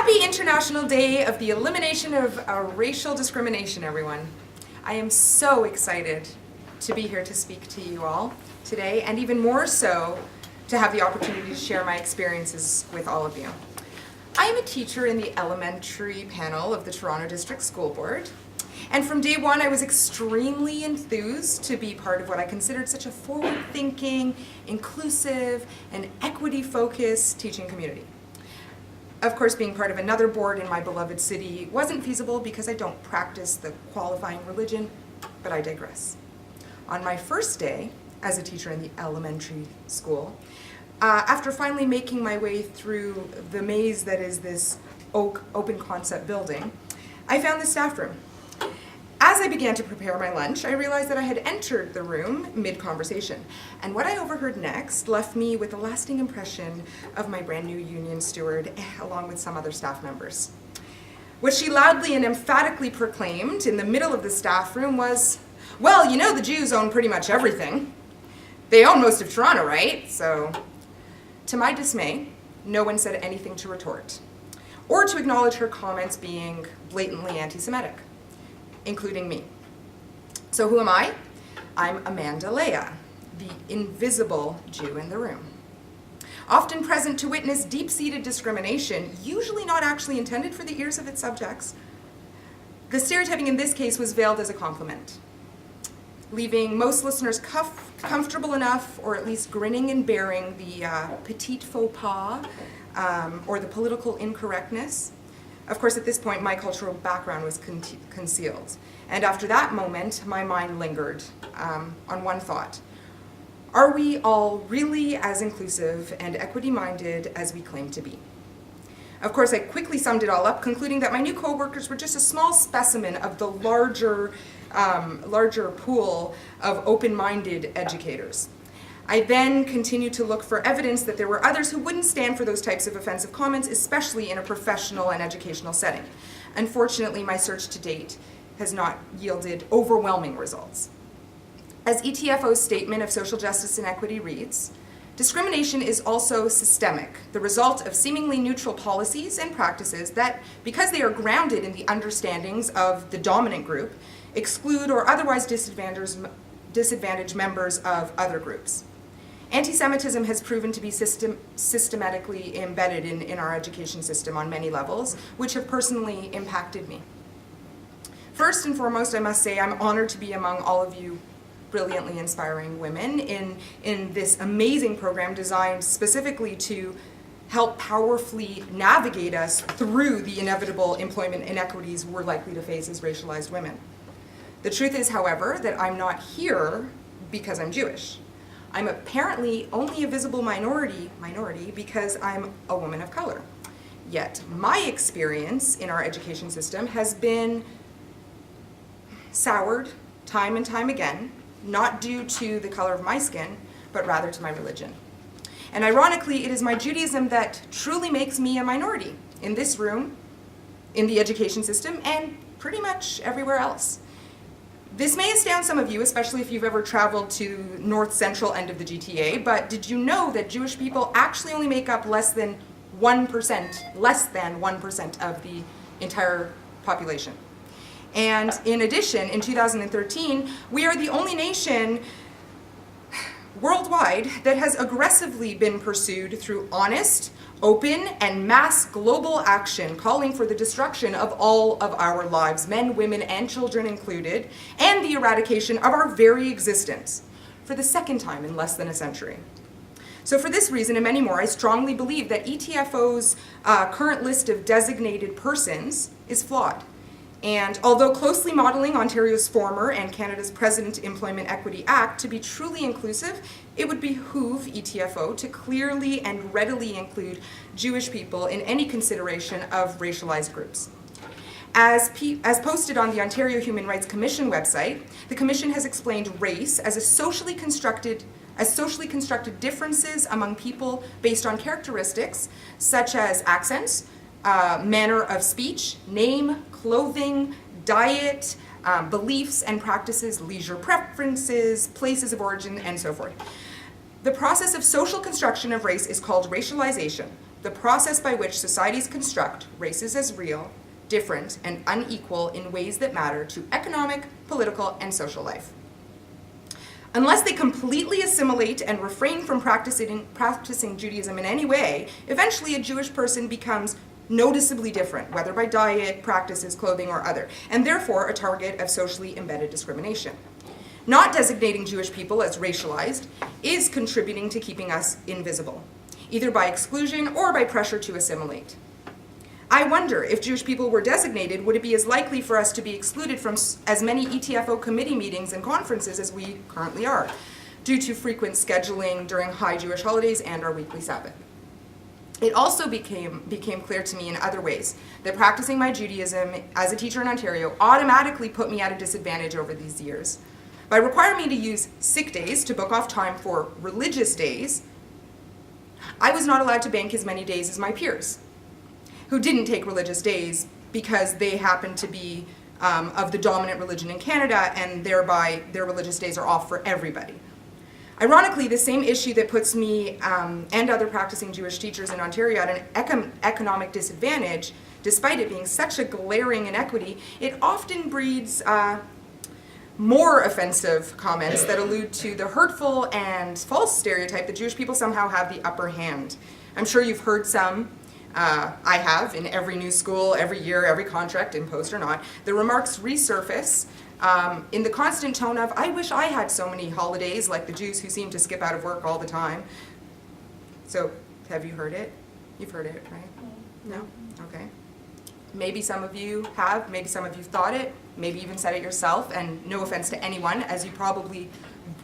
Happy International Day of the Elimination of Racial Discrimination, everyone. I am so excited to be here to speak to you all today, and even more so to have the opportunity to share my experiences with all of you. I am a teacher in the elementary panel of the Toronto District School Board, and from day one I was extremely enthused to be part of what I considered such a forward-thinking, inclusive, and equity-focused teaching community. Of course, being part of another board in my beloved city wasn't feasible because I don't practice the qualifying religion, but I digress. On my first day as a teacher in the elementary school, after finally making my way through the maze that is this open concept building, I found the staff room. As I began to prepare my lunch, I realized that I had entered the room mid-conversation, and what I overheard next left me with a lasting impression of my brand new union steward, along with some other staff members. What she loudly and emphatically proclaimed in the middle of the staff room was, "Well, you know the Jews own pretty much everything. They own most of Toronto, right?" So, to my dismay, no one said anything to retort, or to acknowledge her comments being blatantly anti-Semitic, including me. So who am I? I'm Amanda Leah, the invisible Jew in the room. Often present to witness deep-seated discrimination, usually not actually intended for the ears of its subjects, the stereotyping in this case was veiled as a compliment, leaving most listeners comfortable enough, or at least grinning and bearing the petite faux pas, or the political incorrectness. Of course, at this point, my cultural background was concealed. And after that moment, my mind lingered on one thought. Are we all really as inclusive and equity-minded as we claim to be? Of course, I quickly summed it all up, concluding that my new coworkers were just a small specimen of the larger pool of open-minded educators. I then continued to look for evidence that there were others who wouldn't stand for those types of offensive comments, especially in a professional and educational setting. Unfortunately, my search to date has not yielded overwhelming results. As ETFO's statement of social justice and equity reads, discrimination is also systemic, the result of seemingly neutral policies and practices that, because they are grounded in the understandings of the dominant group, exclude or otherwise disadvantage members of other groups. Anti-Semitism has proven to be systematically embedded in our education system on many levels, which have personally impacted me. First and foremost, I must say I'm honored to be among all of you brilliantly inspiring women in this amazing program designed specifically to help powerfully navigate us through the inevitable employment inequities we're likely to face as racialized women. The truth is, however, that I'm not here because I'm Jewish. I'm apparently only a visible minority because I'm a woman of color. Yet my experience in our education system has been soured time and time again, not due to the color of my skin, but rather to my religion. And ironically, it is my Judaism that truly makes me a minority in this room, in the education system, and pretty much everywhere else. This may astound some of you, especially if you've ever traveled to north central end of the GTA, but did you know that Jewish people actually only make up less than 1% of the entire population? And in addition, in 2013, we are the only nation worldwide that has aggressively been pursued through honest, open, and mass global action calling for the destruction of all of our lives, men, women, and children included, and the eradication of our very existence, for the second time in less than a century. So for this reason and many more, I strongly believe that ETFO's current list of designated persons is flawed. And although closely modeling Ontario's former and Canada's present Employment Equity Act to be truly inclusive, it would behoove ETFO to clearly and readily include Jewish people in any consideration of racialized groups. As posted on the Ontario Human Rights Commission website, the Commission has explained race as socially constructed differences among people based on characteristics such as accents, manner of speech, name, clothing, diet, beliefs and practices, leisure preferences, places of origin, and so forth. The process of social construction of race is called racialization, the process by which societies construct races as real, different, and unequal in ways that matter to economic, political, and social life. Unless they completely assimilate and refrain from practicing Judaism in any way, eventually a Jewish person becomes noticeably different, whether by diet, practices, clothing, or other, and therefore a target of socially embedded discrimination. Not designating Jewish people as racialized is contributing to keeping us invisible, either by exclusion or by pressure to assimilate. I wonder if Jewish people were designated, would it be as likely for us to be excluded from as many ETFO committee meetings and conferences as we currently are, due to frequent scheduling during high Jewish holidays and our weekly Sabbath. It also became clear to me in other ways that practicing my Judaism as a teacher in Ontario automatically put me at a disadvantage over these years. By requiring me to use sick days to book off time for religious days, I was not allowed to bank as many days as my peers, who didn't take religious days because they happened to be of the dominant religion in Canada, and thereby their religious days are off for everybody. Ironically, the same issue that puts me and other practicing Jewish teachers in Ontario at an economic disadvantage, despite it being such a glaring inequity, it often breeds more offensive comments that allude to the hurtful and false stereotype that Jewish people somehow have the upper hand. I'm sure you've heard some. I have, in every new school, every year, every contract, imposed or not. The remarks resurface in the constant tone of, I wish I had so many holidays like the Jews who seem to skip out of work all the time. So, have you heard it? You've heard it, right? No? Okay. Maybe some of you have, maybe some of you thought it, maybe even said it yourself, and no offense to anyone, as you probably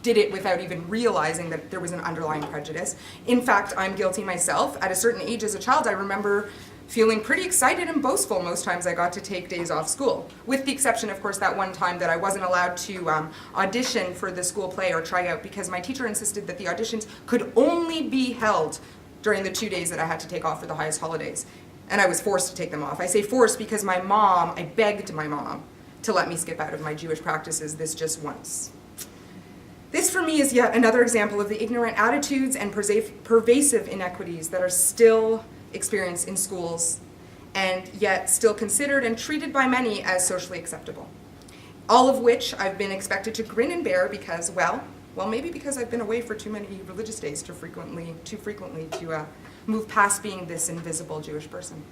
did it without even realizing that there was an underlying prejudice. In fact, I'm guilty myself. At a certain age as a child, I remember feeling pretty excited and boastful most times I got to take days off school, with the exception, of course, that one time that I wasn't allowed to audition for the school play or try out because my teacher insisted that the auditions could only be held during the 2 days that I had to take off for the highest holidays. And I was forced to take them off. I say forced because I begged my mom to let me skip out of my Jewish practices this just once. This for me is yet another example of the ignorant attitudes and pervasive inequities that are still experienced in schools and yet still considered and treated by many as socially acceptable. All of which I've been expected to grin and bear because, well, maybe because I've been away for too many religious days too frequently to move past being this invisible Jewish person.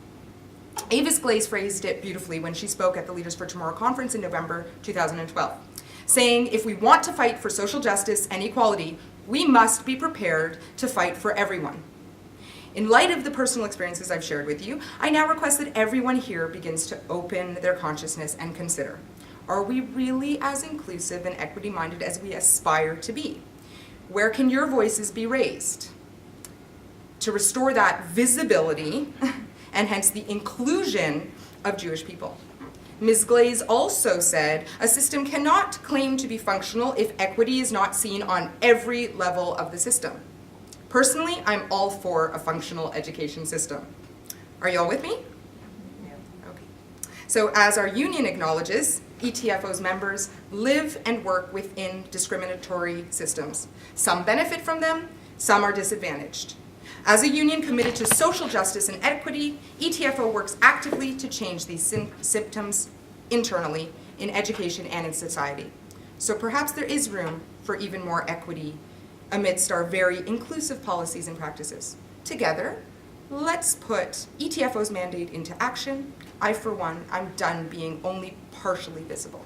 Avis Glaze phrased it beautifully when she spoke at the Leaders for Tomorrow conference in November 2012, saying, if we want to fight for social justice and equality, we must be prepared to fight for everyone. In light of the personal experiences I've shared with you, I now request that everyone here begins to open their consciousness and consider, are we really as inclusive and equity-minded as we aspire to be? Where can your voices be raised to restore that visibility and hence the inclusion of Jewish people? Ms. Glaze also said, a system cannot claim to be functional if equity is not seen on every level of the system. Personally, I'm all for a functional education system. Are you all with me? Yeah. Okay. So as our union acknowledges, ETFO's members live and work within discriminatory systems. Some benefit from them, some are disadvantaged. As a union committed to social justice and equity, ETFO works actively to change these symptoms internally in education and in society. So perhaps there is room for even more equity amidst our very inclusive policies and practices. Together, let's put ETFO's mandate into action. I, for one, I'm done being only partially visible.